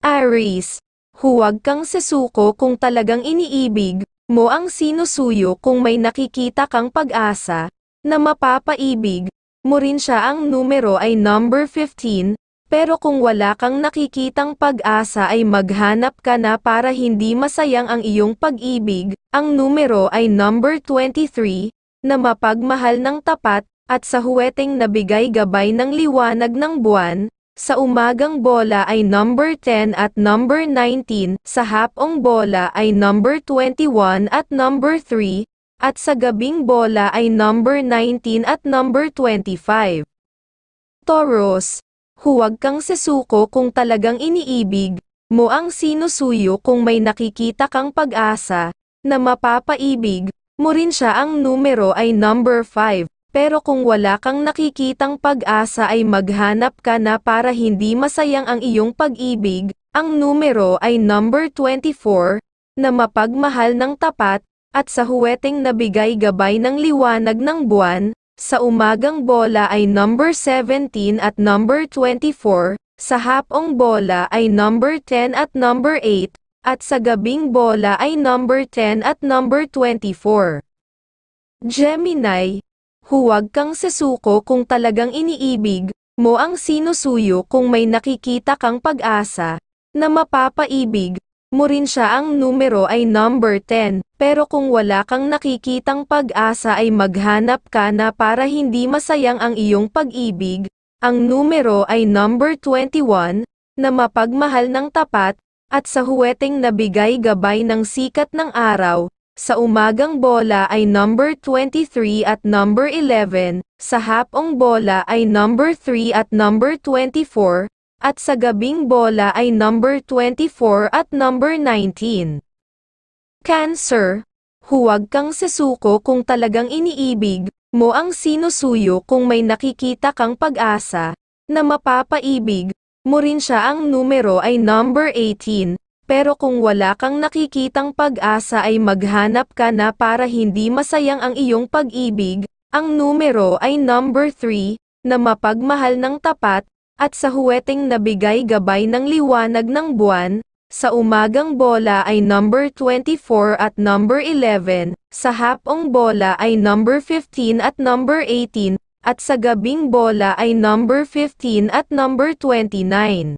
Aries, huwag kang sesuko kung talagang iniibig mo ang sinusuyo kung may nakikita kang pag-asa na mapapaibig mo rin siya. Ang numero ay number 15, pero kung wala kang nakikitang pag-asa ay maghanap ka na para hindi masayang ang iyong pag-ibig. Ang numero ay number 23, na mapagmahal ng tapat, at sa huweteng nabigay gabay ng liwanag ng buwan. Sa umagang bola ay number 10 at number 19, sa hapong bola ay number 21 at number 3, at sa gabing bola ay number 19 at number 25. Taurus, huwag kang sesuko kung talagang iniibig mo ang sinusuyo kung may nakikita kang pag-asa na mapapaibig mo rin siya. Ang numero ay number 5. Pero kung wala kang nakikitang pag-asa ay maghanap ka na para hindi masayang ang iyong pag-ibig. Ang numero ay number 24, na mapagmahal ng tapat, at sa huweteng nabigay gabay ng liwanag ng buwan. Sa umagang bola ay number 17 at number 24, sa hapong bola ay number 10 at number 8, at sa gabing bola ay number 10 at number 24. Gemini, huwag kang sesuko kung talagang iniibig mo ang sinusuyo kung may nakikita kang pag-asa na mapapaibig mo rin siya. Ang numero ay number 10, pero kung wala kang nakikitang pag-asa ay maghanap ka na para hindi masayang ang iyong pag-ibig. Ang numero ay number 21, na mapagmahal ng tapat, at sa huweteng nabigay gabay ng sikat ng araw. Sa umagang bola ay number 23 at number 11, sa hapong bola ay number 3 at number 24, at sa gabing bola ay number 24 at number 19. Cancer, huwag kang sesuko kung talagang iniibig mo ang sinusuyo kung may nakikita kang pag-asa na mapapaibig mo rin siya. Ang numero ay number 18. Pero kung wala kang nakikitang pag-asa ay maghanap ka na para hindi masayang ang iyong pag-ibig. Ang numero ay number 3, na mapagmahal ng tapat, at sa huweteng nabigay gabay ng liwanag ng buwan. Sa umagang bola ay number 24 at number 11, sa hapong bola ay number 15 at number 18, at sa gabing bola ay number 15 at number 29.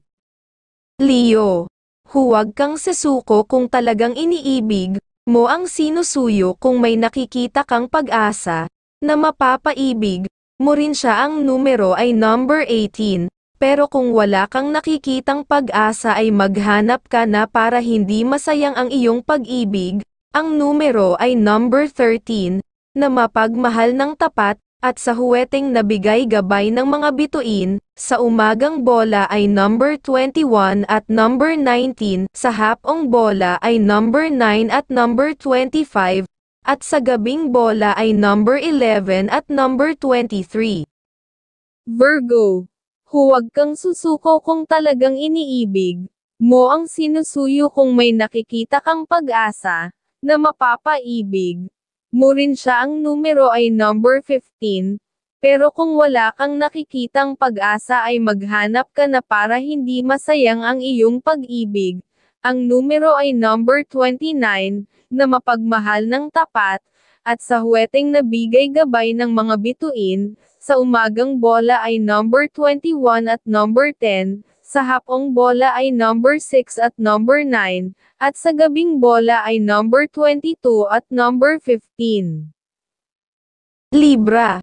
Leo, huwag kang sesuko kung talagang iniibig mo ang sinusuyo kung may nakikita kang pag-asa na mapapaibig mo rin siya. Ang numero ay number 18, pero kung wala kang nakikitang pag-asa ay maghanap ka na para hindi masayang ang iyong pag-ibig. Ang numero ay number 13, na mapagmahal ng tapat, at sa huweteng nabigay gabay ng mga bituin. Sa umagang bola ay number 21 at number 19, sa hapong bola ay number 9 at number 25, at sa gabing bola ay number 11 at number 23. Virgo, huwag kang susuko kung talagang iniibig mo ang sinusuyo kung may nakikita kang pag-asa na mapapaibig mo rin siya. Ang numero ay number 15, pero kung wala kang nakikitang pag-asa ay maghanap ka na para hindi masayang ang iyong pag-ibig. Ang numero ay number 29, na mapagmahal ng tapat, at sa huweteng nabigay gabay ng mga bituin. Sa umagang bola ay number 21 at number 10, sa hapong bola ay number 6 at number 9, at sa gabing bola ay number 22 at number 15. Libra,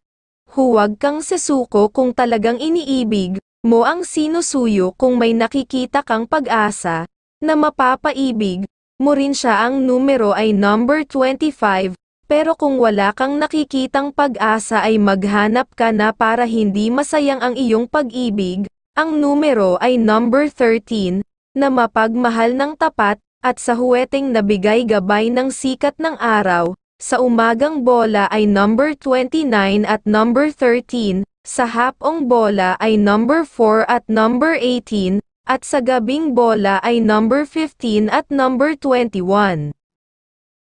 huwag kang sesuko kung talagang iniibig mo ang sinusuyo kung may nakikita kang pag-asa na mapapaibig mo rin siya. Ang numero ay number 25, pero kung wala kang nakikitang pag-asa ay maghanap ka na para hindi masayang ang iyong pag-ibig. Ang numero ay number 13, na mapagmahal ng tapat, at sa huweteng nabigay gabay ng sikat ng araw. Sa umagang bola ay number 29 at number 13, sa hapong bola ay number 4 at number 18, at sa gabing bola ay number 15 at number 21.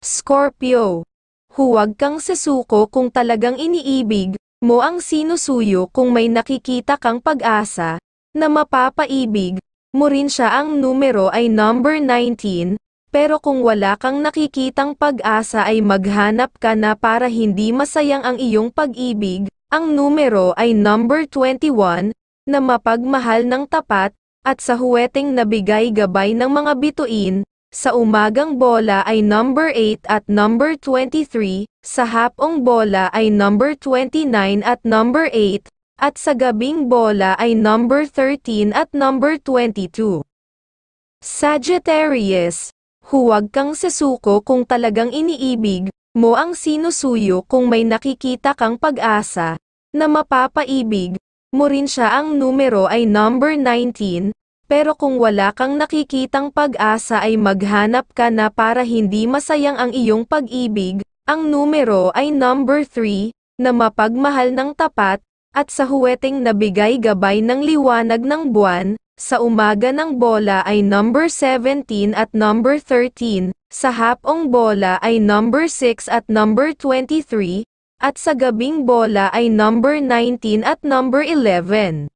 Scorpio, huwag kang sesuko kung talagang iniibig mo ang sinusuyo kung may nakikita kang pag-asa na mapapaibig mo rin siya ang numero ay number 19, pero kung wala kang nakikitang pag-asa ay maghanap ka na para hindi masayang ang iyong pag-ibig. Ang numero ay number 21, na mapagmahal ng tapat, at sa huweteng nabigay gabay ng mga bituin. Sa umagang bola ay number 8 at number 23, sa hapong bola ay number 29 at number 8, at sa gabing bola ay number 13 at number 22. Sagittarius, huwag kang sesuko kung talagang iniibig mo ang sinusuyo kung may nakikita kang pag-asa na mapapaibig mo rin siya. Ang numero ay number 19, pero kung wala kang nakikitang pag-asa ay maghanap ka na para hindi masayang ang iyong pag-ibig. Ang numero ay number 3, na mapagmahal ng tapat, at sa huweteng nabigay gabay ng liwanag ng buwan. Sa umaga ng bola ay number 17 at number 13, sa hapong bola ay number 6 at number 23, at sa gabing bola ay number 19 at number 11.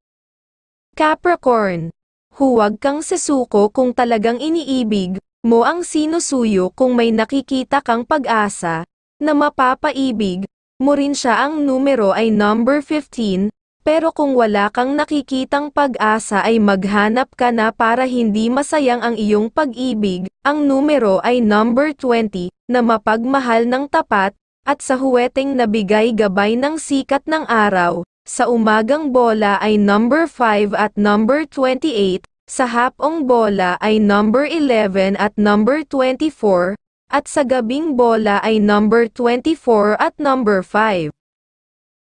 Capricorn, huwag kang sesuko kung talagang iniibig mo ang sinusuyo kung may nakikita kang pag-asa na mapapaibig mo rin siya. Ang numero ay number 15, pero kung wala kang nakikitang pag-asa ay maghanap ka na para hindi masayang ang iyong pag-ibig. Ang numero ay number 20, na mapagmahal ng tapat, at sa huweteng nabigay gabay ng sikat ng araw. Sa umagang bola ay number 5 at number 28, sa hapong bola ay number 11 at number 24, at sa gabing bola ay number 24 at number 5.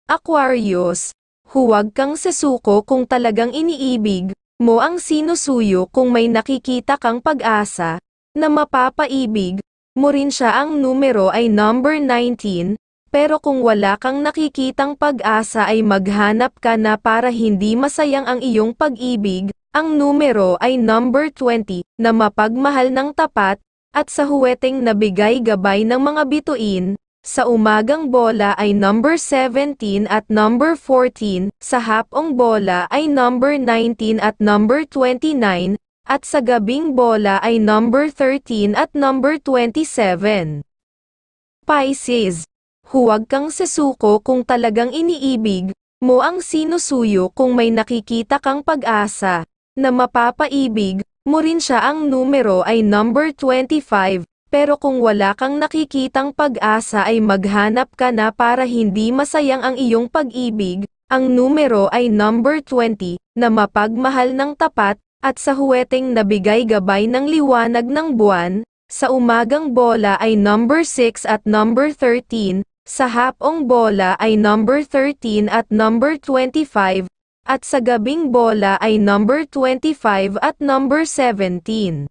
Aquarius, huwag kang sesuko kung talagang iniibig mo ang sinusuyo kung may nakikita kang pag-asa na mapapaibig mo rin siya. Ang numero ay number 19, pero kung wala kang nakikitang pag-asa ay maghanap ka na para hindi masayang ang iyong pag-ibig. Ang numero ay number 20, na mapagmahal ng tapat, at sa huweteng nabigay gabay ng mga bituin. Sa umagang bola ay number 17 at number 14, sa hapong bola ay number 19 at number 29, at sa gabing bola ay number 13 at number 27. Pisces, huwag kang sesuko kung talagang iniibig mo ang sinusuyo kung may nakikita kang pag-asa na mapapaibig mo rin siya. Ang numero ay number 25, pero kung wala kang nakikitang pag-asa ay maghanap ka na para hindi masayang ang iyong pag-ibig. Ang numero ay number 20, na mapagmahal ng tapat, at sa huweteng nabigay gabay ng liwanag ng buwan. Sa umagang bola ay number 6 at number 13, sa hapong bola ay number 13 at number 25, at sa gabing bola ay number 25 at number 17.